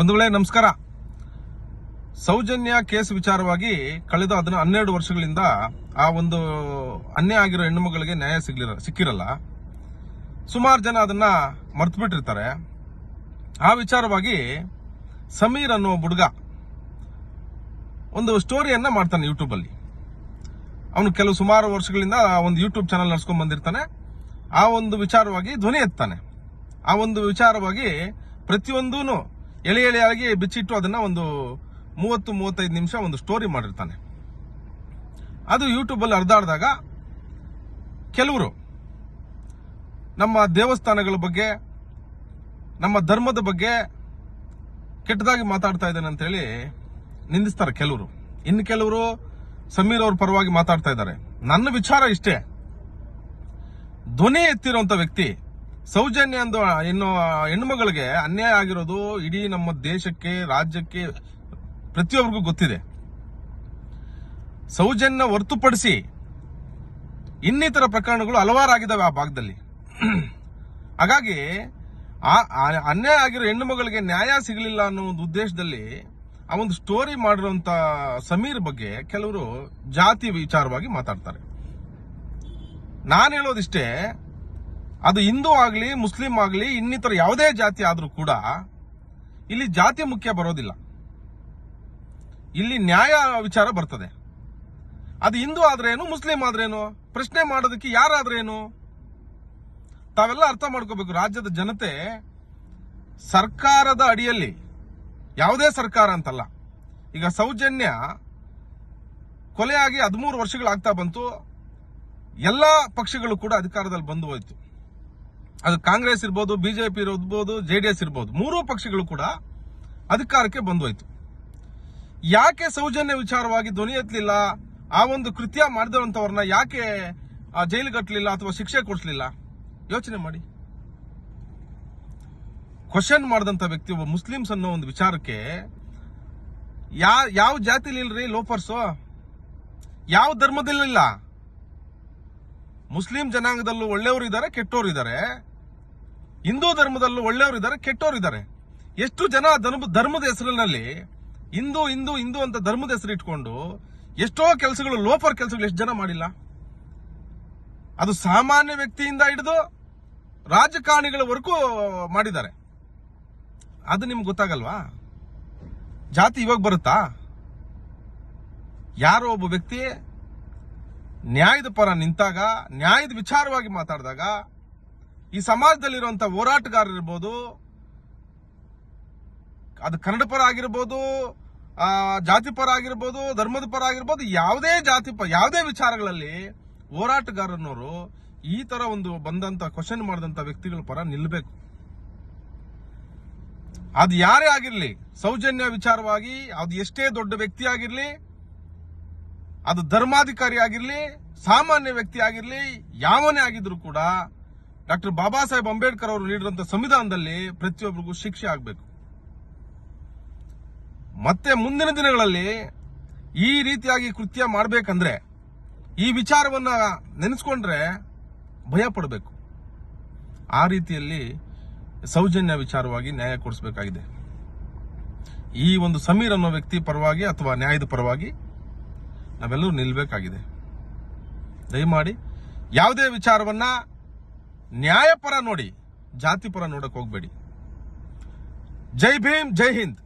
ಬಂಧುಗಳೇ ನಮಸ್ಕಾರ. ಸೌಜನ್ಯ ಕೇಸ್ ವಿಚಾರವಾಗಿ ಕಳೆದ 12 ವರ್ಷಗಳಿಂದ ಆ ಒಂದು ಅನ್ಯಾಯ ಆಗಿರೋ ಹೆಣ್ಣು ಮಗಳಿಗೆ ನ್ಯಾಯ ಸಿಕ್ಕಿರಲ್ಲ. ಸುಮಾರು ಜನ ಅದನ್ನ ಮರ್ತು ಬಿಟ್ಟಿರ್ತಾರೆ. ಆ ವಿಚಾರವಾಗಿ ಸಮೀರ್ ಅನ್ನೋ ಹುಡುಗ ಒಂದು ಸ್ಟೋರಿಯನ್ನ ಮಾಡ್ತಾನೆ ಯೂಟ್ಯೂಬ್ ಅಲ್ಲಿ. ಅವನು ಸುಮಾರು ವರ್ಷಗಳಿಂದ ಒಂದು ಯೂಟ್ಯೂಬ್ ಚಾನಲ್ ನಡೆಸ್ಕೊಂಡ್ ಬಂದಿರ್ತಾನೆ. ಆ ಒಂದು ವಿಚಾರವಾಗಿ ಧ್ವನಿ ಎತ್ತಾನೆ. ಆ ಒಂದು ವಿಚಾರವಾಗಿ ಪ್ರತಿಯೊಂದೂ ಎಳೆಯಾಗಿ ಬಿಚ್ಚಿಟ್ಟು ಅದನ್ನ ಒಂದು 30-35 ನಿಮಿಷ ಒಂದು ಸ್ಟೋರಿ ಮಾಡಿರ್ತಾನೆ. ಅದು ಯೂಟ್ಯೂಬ್ ಅಲ್ಲಿ ಹರಿದಾಡಿದಾಗ ಕೆಲವರು ನಮ್ಮ ದೇವಸ್ಥಾನಗಳ ಬಗ್ಗೆ, ನಮ್ಮ ಧರ್ಮದ ಬಗ್ಗೆ ಕೆಟ್ಟದಾಗಿ ಮಾತಾಡ್ತಾ ಇದ್ದಾನೆ ಅಂತ ಹೇಳಿ ನಿಂದಿಸ್ತಾರೆ ಕೆಲವರು. ಇನ್ನು ಕೆಲವರು ಸಮೀರ್ ಅವ್ರ ಪರವಾಗಿ ಮಾತಾಡ್ತಾ ಇದ್ದಾರೆ. ನನ್ನ ವಿಚಾರ ಇಷ್ಟೇ, ಧ್ವನಿ ಎತ್ತಿರುವಂತ ವ್ಯಕ್ತಿ ಸೌಜನ್ಯ ಎಂದು ಹೆಣ್ಣುಮಗಳಿಗೆ ಅನ್ಯಾಯ ಆಗಿರೋದು ಇಡೀ ನಮ್ಮ ದೇಶಕ್ಕೆ, ರಾಜ್ಯಕ್ಕೆ, ಪ್ರತಿಯೊಬ್ಬರಿಗೂ ಗೊತ್ತಿದೆ. ಸೌಜನ್ಯ ಹೊರತುಪಡಿಸಿ ಇನ್ನಿತರ ಪ್ರಕರಣಗಳು ಹಲವಾರಾಗಿದ್ದಾವೆ ಆ ಭಾಗದಲ್ಲಿ. ಹಾಗಾಗಿ ಅನ್ಯಾಯ ಆಗಿರೋ ಹೆಣ್ಣುಮಗಳಿಗೆ ನ್ಯಾಯ ಸಿಗಲಿಲ್ಲ ಅನ್ನೋ ಒಂದು ಉದ್ದೇಶದಲ್ಲಿ ಆ ಒಂದು ಸ್ಟೋರಿ ಮಾಡಿರುವಂತ ಸಮೀರ್ ಬಗ್ಗೆ ಕೆಲವರು ಜಾತಿ ವಿಚಾರವಾಗಿ ಮಾತಾಡ್ತಾರೆ. ನಾನು ಹೇಳೋದಿಷ್ಟೇ, ಅದು ಹಿಂದೂ ಆಗಲಿ, ಮುಸ್ಲಿಂ ಆಗಲಿ, ಇನ್ನಿತರ ಯಾವುದೇ ಜಾತಿ ಆದ್ರೂ ಕೂಡ ಇಲ್ಲಿ ಜಾತಿ ಮುಖ್ಯ ಬರೋದಿಲ್ಲ. ಇಲ್ಲಿ ನ್ಯಾಯ ವಿಚಾರ ಬರ್ತದೆ. ಅದು ಹಿಂದೂ ಆದ್ರೇನು, ಮುಸ್ಲಿಂ ಆದ್ರೇನು, ಪ್ರಶ್ನೆ ಮಾಡೋದಕ್ಕೆ ಯಾರಾದ್ರೇನು? ತಾವೆಲ್ಲ ಅರ್ಥ ಮಾಡ್ಕೋಬೇಕು. ರಾಜ್ಯದ ಜನತೆ ಸರ್ಕಾರದ ಅಡಿಯಲ್ಲಿ, ಯಾವುದೇ ಸರ್ಕಾರ ಅಂತಲ್ಲ, ಈಗ ಸೌಜನ್ಯ ಕೊಲೆಯಾಗಿ 13 ವರ್ಷಗಳಾಗ್ತಾ ಬಂತು. ಎಲ್ಲಾ ಪಕ್ಷಗಳು ಕೂಡ ಅಧಿಕಾರದಲ್ಲಿ ಬಂದು ಹೋಯ್ತು. ಅದು ಕಾಂಗ್ರೆಸ್ ಇರ್ಬೋದು, ಬಿಜೆಪಿ ಇರ್ಬೋದು, ಜೆಡಿಎಸ್ ಇರ್ಬೋದು, 3 ಪಕ್ಷಗಳು ಕೂಡ ಅಧಿಕಾರಕ್ಕೆ ಬಂದು ಹೋಯ್ತು. ಯಾಕೆ ಸೌಜನ್ಯ ವಿಚಾರವಾಗಿ ಧ್ವನಿ ಎತ್ತಲಿಲ್ಲ? ಆ ಒಂದು ಕೃತ್ಯ ಮಾಡಿದವಂತವ್ರನ್ನ ಯಾಕೆ ಜೈಲಿಗೆ ಕಟ್ಟಲಿಲ್ಲ ಅಥವಾ ಶಿಕ್ಷೆ ಕೊಡಿಸಲಿಲ್ಲ? ಯೋಚನೆ ಮಾಡಿ. ಕ್ವಶನ್ ಮಾಡಿದಂತ ವ್ಯಕ್ತಿ ಒಬ್ಬ ಮುಸ್ಲಿಮ್ಸ್ ಅನ್ನೋ ಒಂದು ವಿಚಾರಕ್ಕೆ ಯಾವ ಜಾತಿಲಿ ಇಲ್ರಿ ಲೋಫರ್ಸು? ಯಾವ ಧರ್ಮದಲ್ಲಿಲ್ಲ? ಮುಸ್ಲಿಂ ಜನಾಂಗದಲ್ಲೂ ಒಳ್ಳೆಯವರು ಇದ್ದಾರೆ, ಕೆಟ್ಟವರು ಇದ್ದಾರೆ. ಹಿಂದೂ ಧರ್ಮದಲ್ಲೂ ಒಳ್ಳೆಯವರು ಇದ್ದಾರೆ, ಕೆಟ್ಟವರು ಇದ್ದಾರೆ. ಎಷ್ಟು ಜನ ಧರ್ಮದ ಹೆಸರಿನಲ್ಲಿ ಹಿಂದೂ ಹಿಂದೂ ಹಿಂದೂ ಅಂತ ಧರ್ಮದ ಹೆಸರು ಇಟ್ಕೊಂಡು ಎಷ್ಟೋ ಕೆಲಸಗಳು, ಲೋಫರ್ ಕೆಲಸಗಳು ಎಷ್ಟು ಜನ ಮಾಡಿಲ್ಲ? ಅದು ಸಾಮಾನ್ಯ ವ್ಯಕ್ತಿಯಿಂದ ಹಿಡಿದು ರಾಜಕಾರಣಿಗಳವರೆಗೂ ಮಾಡಿದ್ದಾರೆ. ಅದು ನಿಮ್ಗೆ ಗೊತ್ತಾಗಲ್ವಾ? ಜಾತಿ ಇವಾಗ ಬರುತ್ತಾ? ಯಾರೋ ಒಬ್ಬ ವ್ಯಕ್ತಿ ನ್ಯಾಯದ ಪರ ನಿಂತಾಗ, ನ್ಯಾಯದ ವಿಚಾರವಾಗಿ ಮಾತಾಡಿದಾಗ, ಈ ಸಮಾಜದಲ್ಲಿರುವಂತಹ ಹೋರಾಟಗಾರರಿರ್ಬೋದು, ಅದು ಕನ್ನಡ ಪರ ಆಗಿರ್ಬೋದು, ಜಾತಿ ಪರ ಆಗಿರ್ಬೋದು, ಧರ್ಮದ ಪರ ಆಗಿರ್ಬೋದು, ಯಾವುದೇ ವಿಚಾರಗಳಲ್ಲಿ ಹೋರಾಟಗಾರನವರು ಈ ತರ ಒಂದು ಬಂದಂತ ಕ್ವಶನ್ ಮಾಡಿದಂತ ವ್ಯಕ್ತಿಗಳ ಪರ ನಿಲ್ಲಬೇಕು. ಅದು ಯಾರೇ ಆಗಿರ್ಲಿ, ಸೌಜನ್ಯ ವಿಚಾರವಾಗಿ ಅದು ಎಷ್ಟೇ ದೊಡ್ಡ ವ್ಯಕ್ತಿ ಆಗಿರ್ಲಿ, ಅದು ಧರ್ಮಾಧಿಕಾರಿ ಆಗಿರ್ಲಿ, ಸಾಮಾನ್ಯ ವ್ಯಕ್ತಿ ಆಗಿರ್ಲಿ, ಯಾವನೇ ಆಗಿದ್ರು ಕೂಡ ಡಾಕ್ಟರ್ ಬಾಬಾ ಸಾಹೇಬ್ ಅಂಬೇಡ್ಕರ್ ಅವರು ನೀಡಿರುವಂತಹ ಸಂವಿಧಾನದಲ್ಲಿ ಪ್ರತಿಯೊಬ್ಬರಿಗೂ ಶಿಕ್ಷೆ ಆಗಬೇಕು. ಮತ್ತೆ ಮುಂದಿನ ದಿನಗಳಲ್ಲಿ ಈ ರೀತಿಯಾಗಿ ಕೃತ್ಯ ಮಾಡಬೇಕಂದ್ರೆ ಈ ವಿಚಾರವನ್ನ ನೆನೆಸ್ಕೊಂಡ್ರೆ ಭಯ ಪಡಬೇಕು. ಆ ರೀತಿಯಲ್ಲಿ ಸೌಜನ್ಯ ವಿಚಾರವಾಗಿ ನ್ಯಾಯ ಕೊಡಿಸಬೇಕಾಗಿದೆ. ಈ ಒಂದು ಸಮೀರ್ ಅನ್ನೋ ವ್ಯಕ್ತಿ ಪರವಾಗಿ ಅಥವಾ ನ್ಯಾಯದ ಪರವಾಗಿ ನಾವೆಲ್ಲರೂ ನಿಲ್ಲಬೇಕಾಗಿದೆ. ದಯಮಾಡಿ ಯಾವುದೇ ವಿಚಾರವನ್ನ ನ್ಯಾಯ ಪರ ನೋಡಿ, ಜಾತಿ ಪರ ನೋಡಕ್ ಹೋಗ್ಬೇಡಿ. ಜೈ ಭೀಮ್, ಜೈ ಹಿಂದ್.